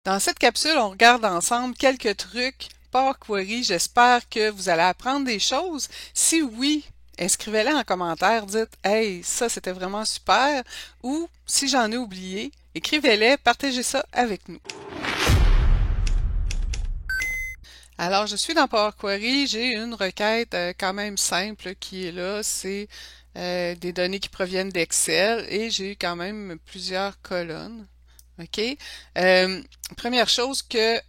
Dans cette capsule, on regarde ensemble quelques trucs Power Query. J'espère que vous allez apprendre des choses. Si oui, inscrivez-les en commentaire, dites Hey, ça c'était vraiment super, ou si j'en ai oublié, écrivez-les, partagez ça avec nous. Alors, je suis dans Power Query, j'ai une requête quand même simple qui est là, c'est des données qui proviennent d'Excel et j'ai quand même plusieurs colonnes. OK? Euh, Première chose que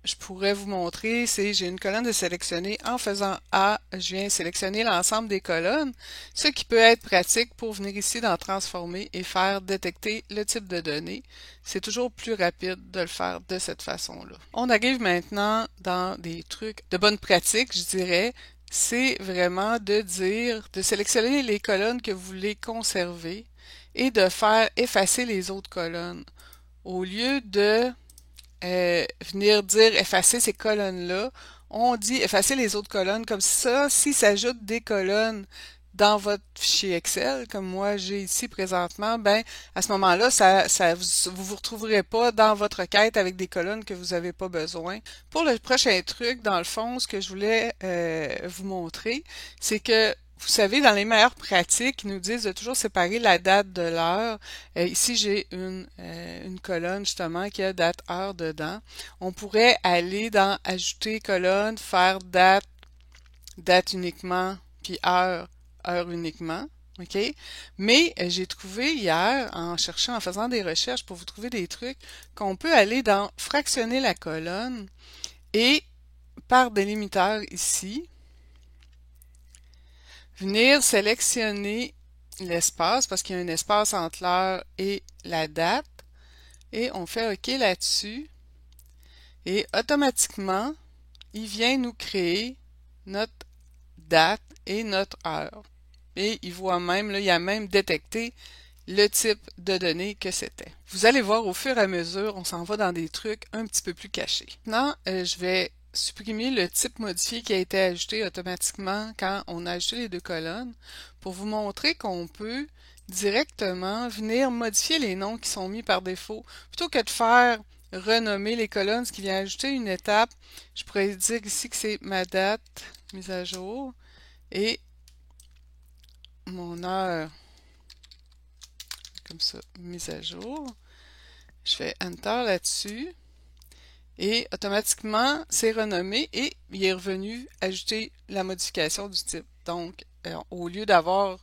je pourrais vous montrer, c'est j'ai une colonne de sélectionner. En faisant A, je viens sélectionner l'ensemble des colonnes, ce qui peut être pratique pour venir ici dans Transformer et faire détecter le type de données. C'est toujours plus rapide de le faire de cette façon-là. On arrive maintenant dans des trucs de bonne pratique, je dirais. C'est vraiment de dire, de sélectionner les colonnes que vous voulez conserver et de faire effacer les autres colonnes. Au lieu de venir dire effacer ces colonnes-là, on dit effacer les autres colonnes comme ça. S'il s'ajoute des colonnes dans votre fichier Excel, comme moi j'ai ici présentement, ben à ce moment-là, vous vous retrouverez pas dans votre requête avec des colonnes que vous n'avez pas besoin. Pour le prochain truc, dans le fond, ce que je voulais vous montrer, c'est que vous savez, dans les meilleures pratiques, ils nous disent de toujours séparer la date de l'heure. Ici, j'ai une colonne justement qui a date heure dedans. On pourrait aller dans Ajouter colonne, faire date, date uniquement, puis heure, heure uniquement. OK? Mais j'ai trouvé hier, en cherchant, en faisant des recherches pour vous trouver des trucs, qu'on peut aller dans Fractionner la colonne et par délimiteur ici, venir sélectionner l'espace parce qu'il y a un espace entre l'heure et la date et on fait OK là-dessus et automatiquement, il vient nous créer notre date et notre heure. Et il voit même, là, il a même détecté le type de données que c'était. Vous allez voir au fur et à mesure, on s'en va dans des trucs un petit peu plus cachés. Maintenant, je vais supprimer le type modifié qui a été ajouté automatiquement quand on a ajouté les deux colonnes pour vous montrer qu'on peut directement venir modifier les noms qui sont mis par défaut. Plutôt que de faire renommer les colonnes, ce qui vient ajouter une étape, je pourrais dire ici que c'est ma date mise à jour et mon heure comme ça, mise à jour. Je fais Enter là-dessus et automatiquement, c'est renommé et il est revenu ajouter la modification du type. Donc, au lieu d'avoir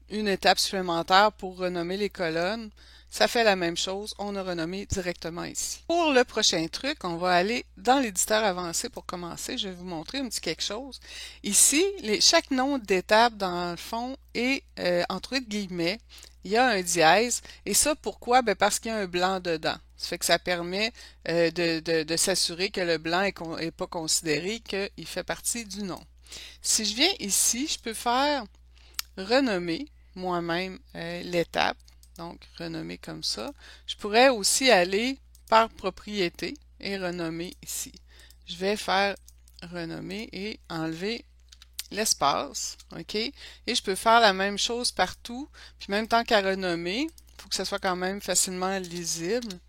une étape supplémentaire pour renommer les colonnes, ça fait la même chose, on a renommé directement ici. Pour le prochain truc, on va aller dans l'éditeur avancé pour commencer. Je vais vous montrer un petit quelque chose. Ici, chaque nom d'étape, dans le fond, est entouré de guillemets. Il y a un dièse. Et ça, pourquoi? Ben parce qu'il y a un blanc dedans. Ça fait que ça permet de s'assurer que le blanc est pas considéré qu'il fait partie du nom. Si je viens ici, je peux faire renommer moi-même l'étape, donc renommer comme ça. Je pourrais aussi aller par propriété et renommer ici. Je vais faire renommer et enlever l'espace, OK? Et je peux faire la même chose partout, puis même tant qu'à renommer, il faut que ça soit quand même facilement lisible.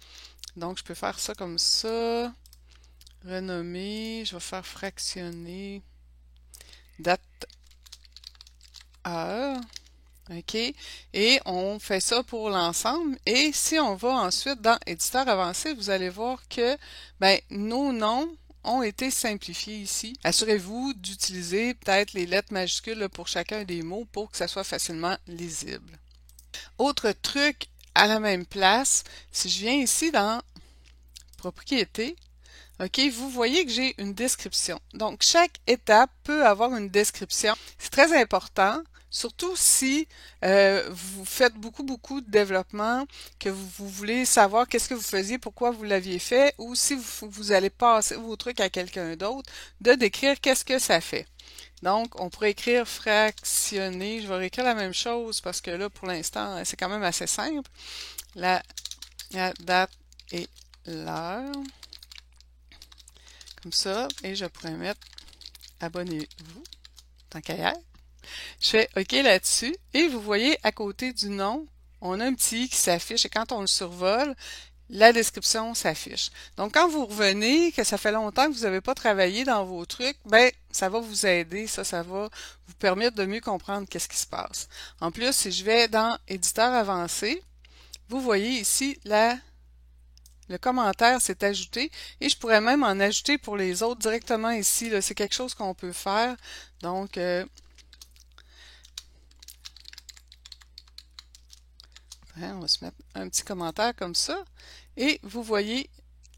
Donc, je peux faire ça comme ça. Renommer, je vais faire fractionner, date, heure. OK? Et on fait ça pour l'ensemble. Et si on va ensuite dans Éditeur avancé, vous allez voir que ben, nos noms ont été simplifiés ici. Assurez-vous d'utiliser peut-être les lettres majuscules là, pour chacun des mots pour que ça soit facilement lisible. Autre truc à la même place, si je viens ici dans Propriétés, OK, vous voyez que j'ai une description. Donc, chaque étape peut avoir une description. C'est très important, surtout si vous faites beaucoup de développement, que vous voulez savoir qu'est-ce que vous faisiez, pourquoi vous l'aviez fait, ou si vous allez passer vos trucs à quelqu'un d'autre, de décrire qu'est-ce que ça fait. Donc, on pourrait écrire fractionner. Je vais réécrire la même chose parce que là, pour l'instant, c'est quand même assez simple. La date et l'heure. Comme ça, et je pourrais mettre abonnez-vous, tant qu'à y être. Je fais OK là-dessus, et vous voyez à côté du nom, on a un petit i qui s'affiche, et quand on le survole, la description s'affiche. Donc, quand vous revenez, que ça fait longtemps que vous n'avez pas travaillé dans vos trucs, ben, ça va vous aider, ça va vous permettre de mieux comprendre qu'est-ce qui se passe. En plus, si je vais dans Éditeur avancé, vous voyez ici, le commentaire s'est ajouté et je pourrais même en ajouter pour les autres directement ici. C'est quelque chose qu'on peut faire. Donc, on va se mettre un petit commentaire comme ça. Et vous voyez,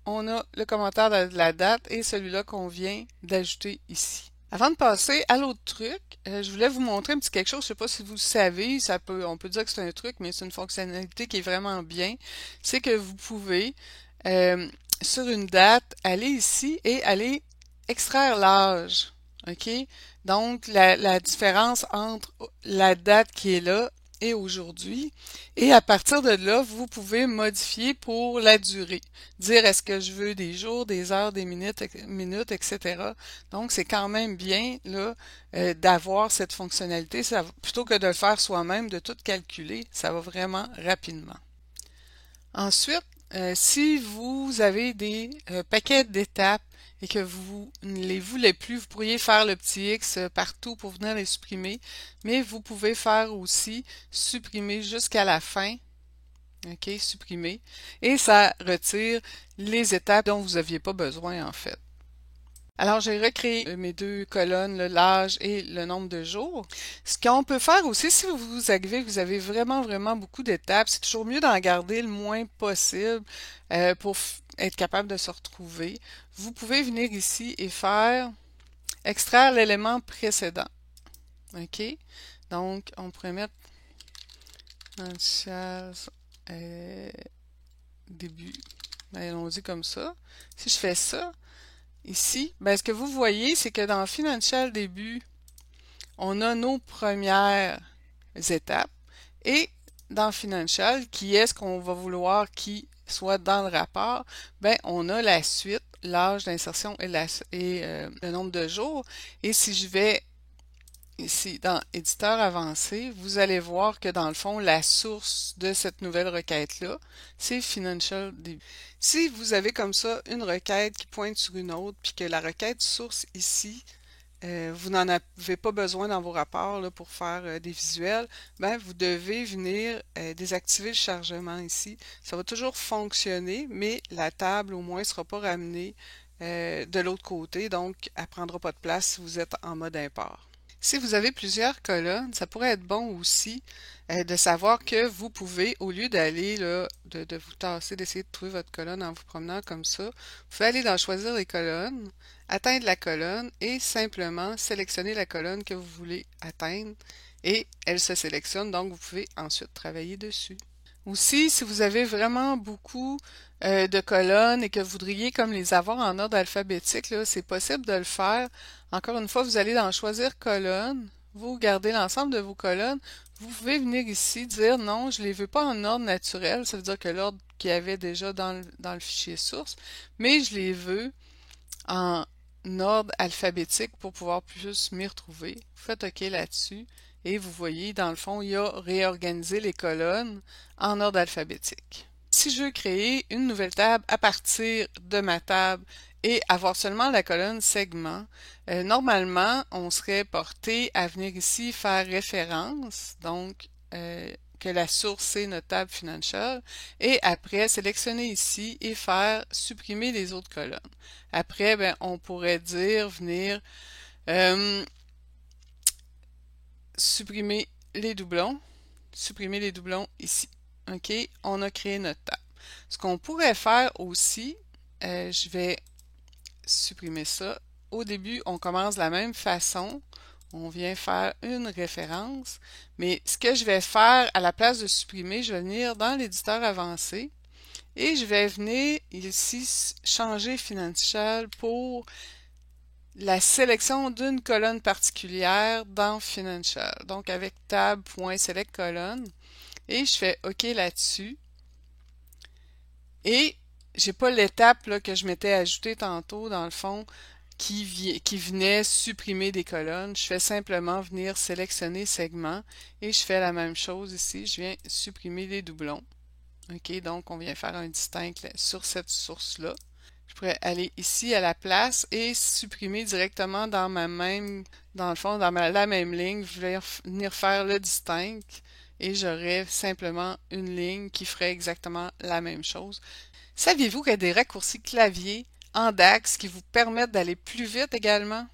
on a le commentaire de la date et celui-là qu'on vient d'ajouter ici. Avant de passer à l'autre truc, je voulais vous montrer un petit quelque chose. Je ne sais pas si vous le savez, on peut dire que c'est un truc, mais c'est une fonctionnalité qui est vraiment bien. C'est que vous pouvez, sur une date, aller ici et aller extraire l'âge. OK? Donc, la différence entre la date qui est là et aujourd'hui. Et à partir de là, vous pouvez modifier pour la durée. Dire est-ce que je veux des jours, des heures, des minutes, etc. Donc, c'est quand même bien là d'avoir cette fonctionnalité. Plutôt que de le faire soi-même, de tout calculer, ça va vraiment rapidement. Ensuite, si vous avez des paquets d'étapes et que vous ne les voulez plus, vous pourriez faire le petit X partout pour venir les supprimer, mais vous pouvez faire aussi supprimer jusqu'à la fin. OK, supprimer. Et ça retire les étapes dont vous n'aviez pas besoin en fait. Alors, j'ai recréé mes deux colonnes, l'âge et le nombre de jours. Ce qu'on peut faire aussi, si vous arrivez, vous avez vraiment beaucoup d'étapes, c'est toujours mieux d'en garder le moins possible pour être capable de se retrouver. Vous pouvez venir ici et faire extraire l'élément précédent. OK? Donc, on pourrait mettre initial début. Ben, allons-y comme ça. Si je fais ça, ici, ben, ce que vous voyez, c'est que dans Financial Début, on a nos premières étapes et dans Financial, qui est ce qu'on va vouloir qui soit dans le rapport, ben, on a la suite, l'âge d'insertion et le nombre de jours. Et si je vais ici dans Éditeur avancé, vous allez voir que dans le fond, la source de cette nouvelle requête-là, c'est Financial Début. Si vous avez comme ça une requête qui pointe sur une autre, puis que la requête source ici, vous n'en avez pas besoin dans vos rapports là, pour faire des visuels, ben, vous devez venir désactiver le chargement ici. Ça va toujours fonctionner, mais la table au moins ne sera pas ramenée de l'autre côté, donc elle ne prendra pas de place si vous êtes en mode import. Si vous avez plusieurs colonnes, ça pourrait être bon aussi de savoir que vous pouvez, au lieu d'aller là, de vous tasser, d'essayer de trouver votre colonne en vous promenant comme ça, vous pouvez aller dans Choisir les colonnes, atteindre la colonne et simplement sélectionner la colonne que vous voulez atteindre et elle se sélectionne, donc vous pouvez ensuite travailler dessus. Aussi, si vous avez vraiment beaucoup de colonnes et que vous voudriez comme les avoir en ordre alphabétique, là, c'est possible de le faire. Encore une fois, vous allez dans Choisir colonne, vous gardez l'ensemble de vos colonnes, vous pouvez venir ici dire non, je ne les veux pas en ordre naturel, ça veut dire que l'ordre qu'il y avait déjà dans le fichier source, mais je les veux en ordre alphabétique pour pouvoir plus m'y retrouver. Vous faites OK là-dessus. Et vous voyez, dans le fond, il y a réorganisé les colonnes en ordre alphabétique. Si je veux créer une nouvelle table à partir de ma table et avoir seulement la colonne segment, normalement, on serait porté à venir ici faire référence, donc que la source c'est notre table financial, et après sélectionner ici et faire supprimer les autres colonnes. Après, ben, on pourrait dire venir supprimer les doublons ici. OK? On a créé notre table. Ce qu'on pourrait faire aussi, je vais supprimer ça. Au début, on commence de la même façon. On vient faire une référence. Mais ce que je vais faire, à la place de supprimer, je vais venir dans l'éditeur avancé et je vais venir ici changer Financial pour la sélection d'une colonne particulière dans Financial. Donc avec tab.select colonne et je fais OK là-dessus. Et j'ai pas l'étape là, que je m'étais ajoutée tantôt dans le fond qui venait supprimer des colonnes. Je fais simplement venir sélectionner segment et je fais la même chose ici. Je viens supprimer les doublons. OK, donc on vient faire un distinct sur cette source-là. Je pourrais aller ici à la place et supprimer directement dans ma même, dans le fond, la même ligne, je vais venir faire le distinct et j'aurais simplement une ligne qui ferait exactement la même chose. Saviez-vous qu'il y a des raccourcis clavier en DAX qui vous permettent d'aller plus vite également?